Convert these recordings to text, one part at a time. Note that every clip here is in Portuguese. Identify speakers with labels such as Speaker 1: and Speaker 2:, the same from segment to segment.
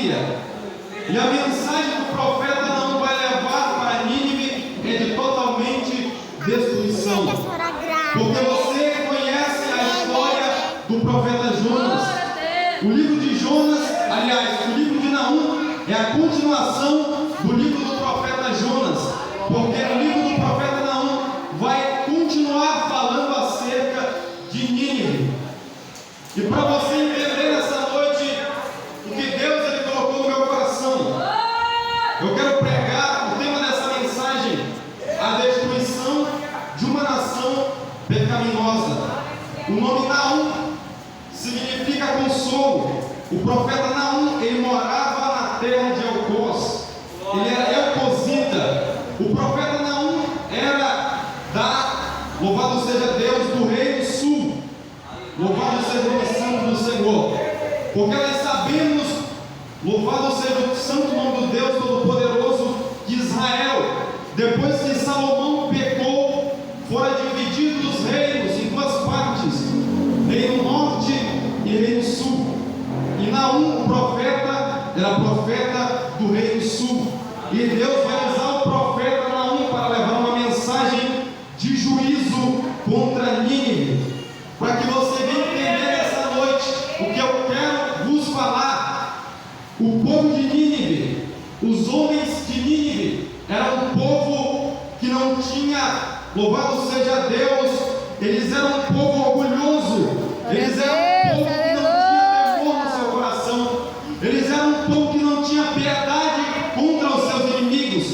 Speaker 1: Síria. E a mensagem do profeta não vai levar para Nínive é de totalmente destruição. Porque você conhece a história do profeta Jonas. O livro de Jonas, aliás, o livro de Naum é a continuação do livro do profeta Jonas. Porque o livro do profeta Naum vai continuar falando acerca de Nínive. E para você entender nessa noite o que Deus ele colocou no meu coração, eu quero pregar o tema dessa mensagem: a destruição de uma nação pecaminosa. O nome Naum significa consolo. O profeta Naum, ele morava na terra de Elcós. Ele era elcosita. O profeta Naum era louvado seja Deus, do reino sul. Louvado seja o santo do Senhor. Porque nós sabemos, louvado seja o santo nome do Deus Todo-Poderoso de Israel. Depois que Salomão pecou, foram divididos os reinos em duas partes: reino norte e reino sul. E Naum, o profeta, era profeta do reino sul. E Deus vai usar o profeta Naum para levar uma mensagem de juízo contra Nínive. Para que você venha entender essa noite o que eu quero vos falar. O povo de Nínive, os homens de Nínive, era um povo que não tinha, louvado seja Deus, eles eram um povo orgulhoso, eles eram um povo que não tinha temor no seu coração, eles eram um povo que não tinha piedade contra os seus inimigos.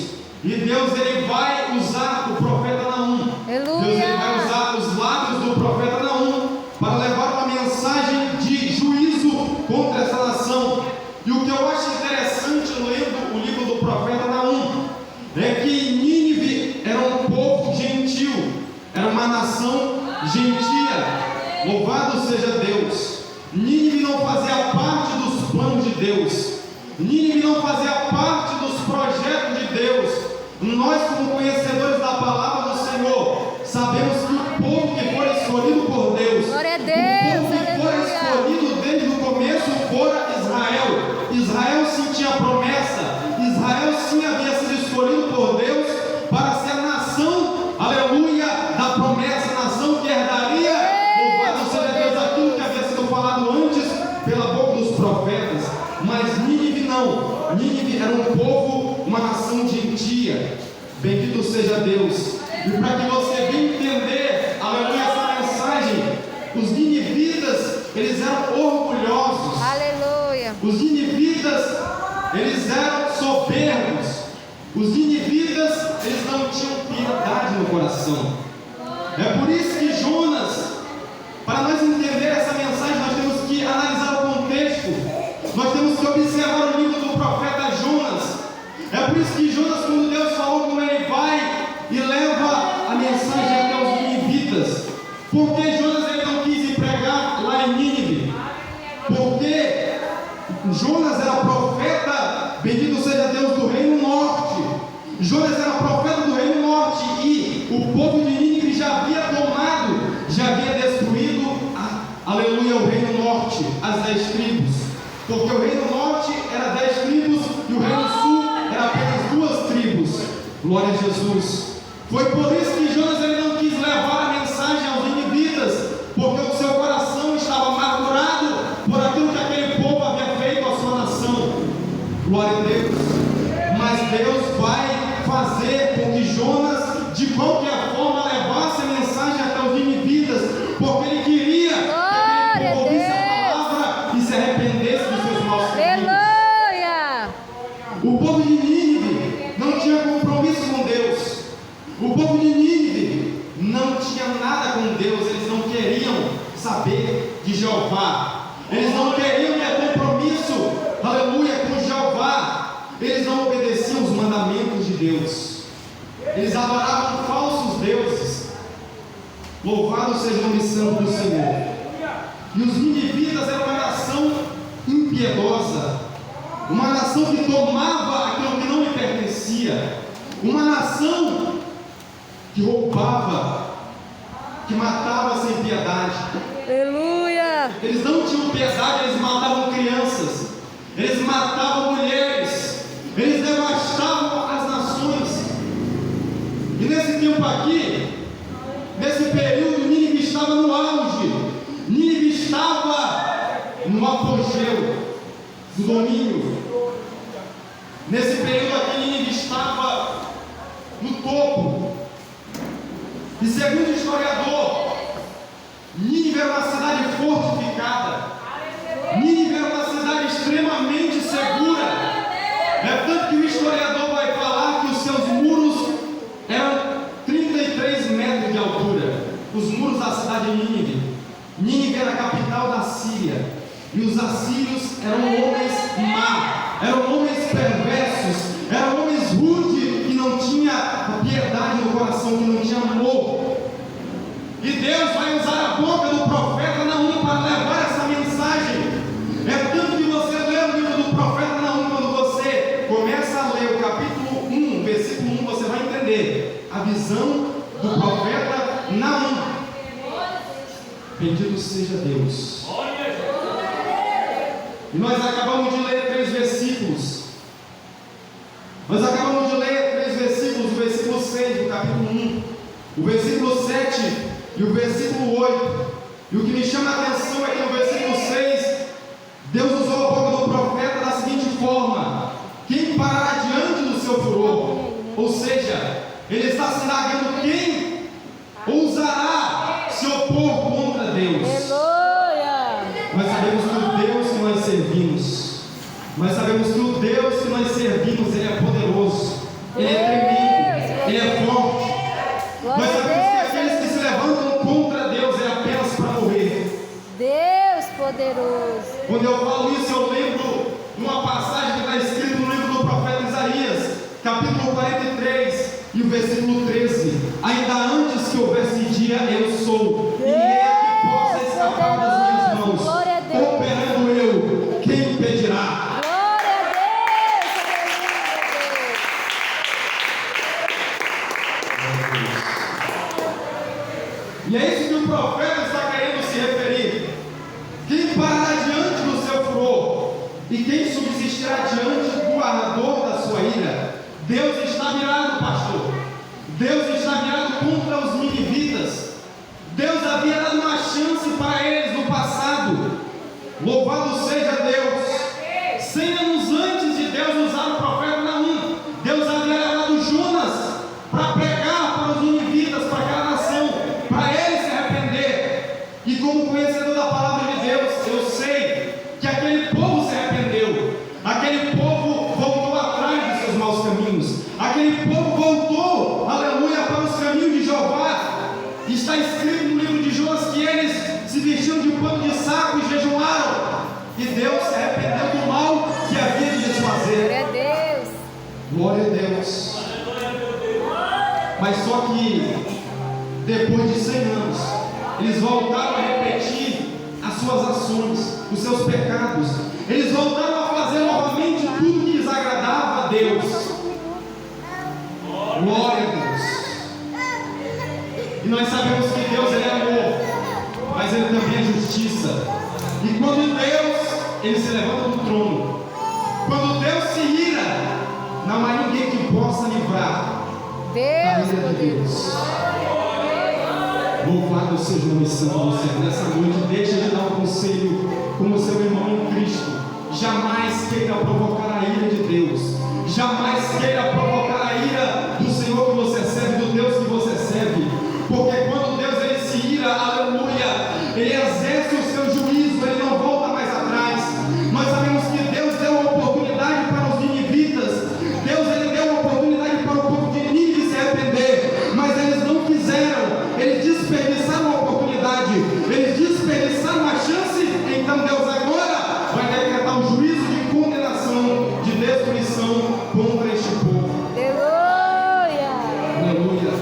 Speaker 1: E Deus ele vai usar o profeta Naum. Deus ele vai usar os lábios do profeta Naum para levar uma mensagem de juízo contra essa nação. E o que eu acho interessante lendo o livro do profeta Naum é que Nínive era um povo gentil, era uma nação gentia. Louvado seja Deus. Nínive não fazia parte dos planos de Deus. Nínive não fazia parte dos projetos de Deus. Nós, como conhecedores da palavra do Senhor, sabemos que o povo que foi escolhido por Deus,
Speaker 2: glória a Deus,
Speaker 1: o povo que foi escolhido desde o começo fora Israel. Israel sim tinha promessa. Israel sim havia sido escolhido por Deus para ser a nação, aleluia, da promessa, a nação que herdaria, louvado seja Deus, aquilo que havia sido falado antes pela boca dos profetas. Mas Nínive não. Nínive era um povo, uma nação gentia. Bendito seja Deus. E para que você venha entender, aleluia, essa mensagem, os ninivitas, eles eram orgulhosos.
Speaker 2: Aleluia.
Speaker 1: Os ninivitas, eles eram soberbos. Os ninivitas, eles não tinham piedade no coração. É por isso que Jonas, para nós entender essa mensagem, nós temos que analisar o contexto. Nós temos que observar o livro do profeta Jonas. É por isso que Jonas, quando Deus falou com ele, vai e leva a mensagem até os ninivitas. Porque Jonas ele não quis ir pregar lá em Nínive? Porque Jonas era profeta, bendito seja Deus, do reino norte. Jonas era profeta do reino norte e o povo de Nínive já havia tomado, já havia destruído, aleluia, o reino norte, as 10 tribos. Porque o reino norte era 10 tribos e o reino sul era apenas 2 tribos. Glória a Jesus. Foi por isso que Jonas ele não quis levar a mensagem aos ninivitas, porque o seu coração estava amargurado por aquilo que aquele povo havia feito à sua nação. Glória a Deus. Mas Deus vai fazer com que Jonas, de qualquer forma, levasse a mensagem até os ninivitas, porque ele queria que aquele povo ouvisse a palavra e se arrependesse dos seus maus caminhos.
Speaker 2: Aleluia.
Speaker 1: O povo de Nínive não tinha compromisso com Deus. O povo de Nínive não tinha nada com Deus. Eles não queriam saber de Jeová. Eles não queriam ter compromisso, aleluia, com Jeová. Eles não obedeciam os mandamentos de Deus. Eles adoravam falsos deuses. Louvado seja o nome santo do Senhor. E os ninivitas eram uma nação impiedosa, uma nação que tomava aquilo que não lhe pertencia, uma nação que roubava, que matava sem piedade.
Speaker 2: Aleluia.
Speaker 1: Eles não tinham piedade, eles matavam crianças. eles matavam mulheres, eles devastavam as nações. E nesse tempo aqui, nesse período, Nínive estava no auge, Nínive estava no apogeu do domínio. Nesse período aqui, Nínive estava no topo. E segundo o historiador, Nínive era uma cidade fortificada. Nínive era uma cidade extremamente segura. É tanto que o historiador vai falar que os seus muros eram 33 metros de altura. Os muros da cidade de Nínive. Nínive era a capital da Síria. E os assírios eram homens maus, eram homens perversos, eram homens rudes, que não tinha piedade no coração, que não tinha amor. E Deus vai usar a boca do profeta Naum para levar essa mensagem. É tanto que você lê o livro do profeta Naum, quando você começa a ler o capítulo 1, versículo 1, você vai entender a visão do profeta Naum. Bendito seja Deus. E nós acabamos de ler 3 versículos. Nós acabamos de ler 3 versículos, o versículo 6 do capítulo 1, o versículo 7 e o versículo 8. E o que me chama a atenção é que no versículo 6, Deus usou a boca do profeta da seguinte forma: quem parará diante do seu furor? Ou seja, ele está se indagando quem ousará se opor contra Deus. Nós sabemos que o Deus que nós servimos, nós sabemos que o Deus que nós servimos, Ele é poderoso, Ele é tremendo, Ele é forte. Nós sabemos que aqueles que se levantam contra Deus é apenas para morrer.
Speaker 2: Deus poderoso.
Speaker 1: Quando eu falo isso, eu lembro de uma passagem que está escrita no livro do profeta Isaías, capítulo 43 e o versículo 13: ainda antes que houvesse dia, eu sou, e é que possa escapar das minhas mãos. Operando eu, quem impedirá?
Speaker 2: Glória a Deus.
Speaker 1: E é isso que o profeta está querendo se referir. Quem parará diante do seu furor? E quem subsistirá diante do ardor da sua ira? Deus está virado, pastor. Deus está virado contra os ninivitas. Deus havia dado uma chance para eles no passado. Louvado seja Deus. 100 anos antes de Deus usar o profeta Naum, Deus havia levado Jonas para pregar para os ninivitas, para aquela nação, para eles se arrepender. E como conhecedor da palavra de Deus, eu sei que aquele povo se arrependeu. Aquele povo voltou atrás dos seus maus caminhos. Aquele povo voltou, aleluia, para os caminhos de Jeová. Está escrito no livro de Jonas que eles se vestiam de pano de saco e jejuaram. E Deus se arrependeu do mal que havia de desfazer.
Speaker 2: Glória a Deus.
Speaker 1: Glória a Deus. Mas só que depois de 100 anos, eles voltaram a repetir as suas ações, os seus pecados. Eles voltaram a fazer novamente tudo que desagradava a Deus. Glória a Deus. E nós sabemos que Deus ele é amor, mas Ele também é justiça. E quando Deus ele se levanta do trono, quando Deus se ira, não há ninguém que possa livrar da ira de Deus. Louvado seja o nome santo do Senhor. Nessa noite, deixa de dar um conselho como seu irmão em Cristo. Jamais queira provocar a ira de Deus. Jamais queira provocar a ira do Senhor que você serve, do Deus que você serve. Porque quando Deus ele se ira, aleluia, Ele exerce o seu juízo, Ele não volta mais atrás. Nós sabemos que Deus deu uma oportunidade para os ninivitas. Deus ele deu uma oportunidade para o povo de Nínive se arrepender, mas eles não quiseram. Eles desperdiçaram a oportunidade, eles desperdiçaram a chance. Então Deus agora vai decretar um juízo de condenação, de destruição contra este povo.
Speaker 2: Aleluia.
Speaker 1: Aleluia.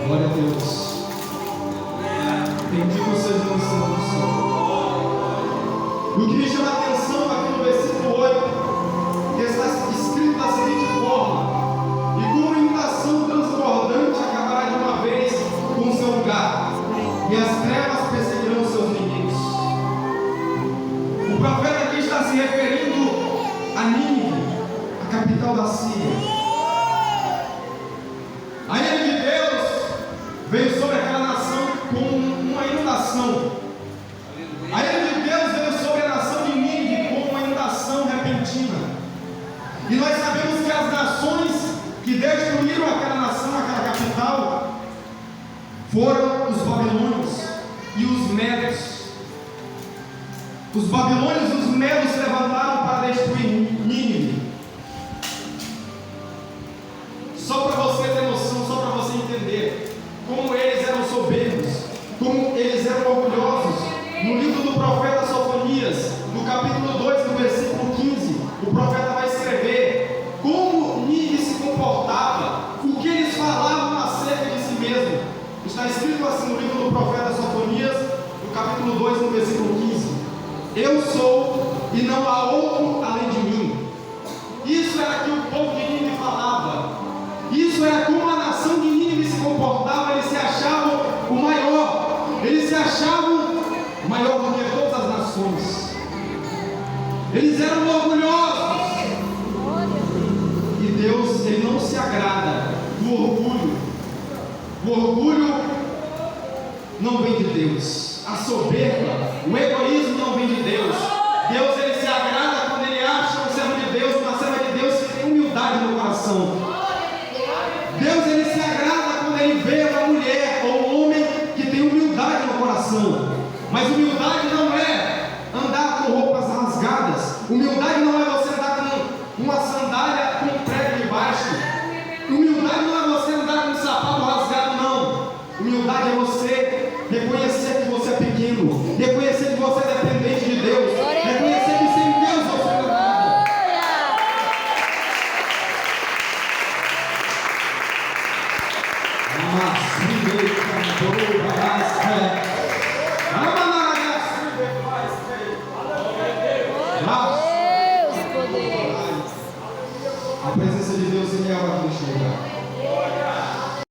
Speaker 1: Glória a Deus. Bendito seja o Senhor do Senhor. E o que me chama a atenção aqui no versículo 8, que está escrito da seguinte forma: e como inundação transbordante acabará de uma vez com o seu lugar, e as trevas perseguirão seus inimigos. O profeta aqui está se referindo região da Síria. A ira de Deus veio sobre aquela nação como uma inundação. A ira de Deus veio sobre a nação de Nínive como uma inundação repentina. E nós sabemos que as nações que destruíram aquela nação, aquela capital, foram os babilônios e os medos. Os babilônios e os medos se levantaram para destruir Nínive. Só para você ter noção, só para você entender como eles eram soberbos, como eles eram orgulhosos. No livro do profeta Sofonias, no capítulo 2, no versículo 15, o profeta vai escrever como Nínive se comportava, o que eles falavam acerca de si mesmo. Está escrito assim no livro do profeta Sofonias, no capítulo 2, no versículo 15: Eu sou e não há outro além de mim. Isso era que o povo de Nínive falava. Isso era como a nação de Nínive se comportava. Eles se achavam o maior. Eles se achavam maior do que todas as nações. Eles eram orgulhosos. E Deus, Ele não se agrada do orgulho. O orgulho não vem de Deus. A soberba, o egoísmo não vem de Deus. Deus, Ele se agrada quando Ele acha um servo de Deus, uma serva de Deus que tem humildade no coração. Deus, Ele se agrada quando Ele vê uma mulher ou um homem que tem humildade no coração. Mas humildade não é andar com roupas rasgadas. Humildade não é você andar com uma sandália com um prego debaixo. Humildade não é você andar com um sapato rasgado, não. Humildade é você reconhecer que você é pequeno, reconhecer que você é dependente de Deus, reconhecer que sem Deus você não é nada.
Speaker 2: Deus poderoso.
Speaker 1: A presença de Deus é real aqui neste lugar.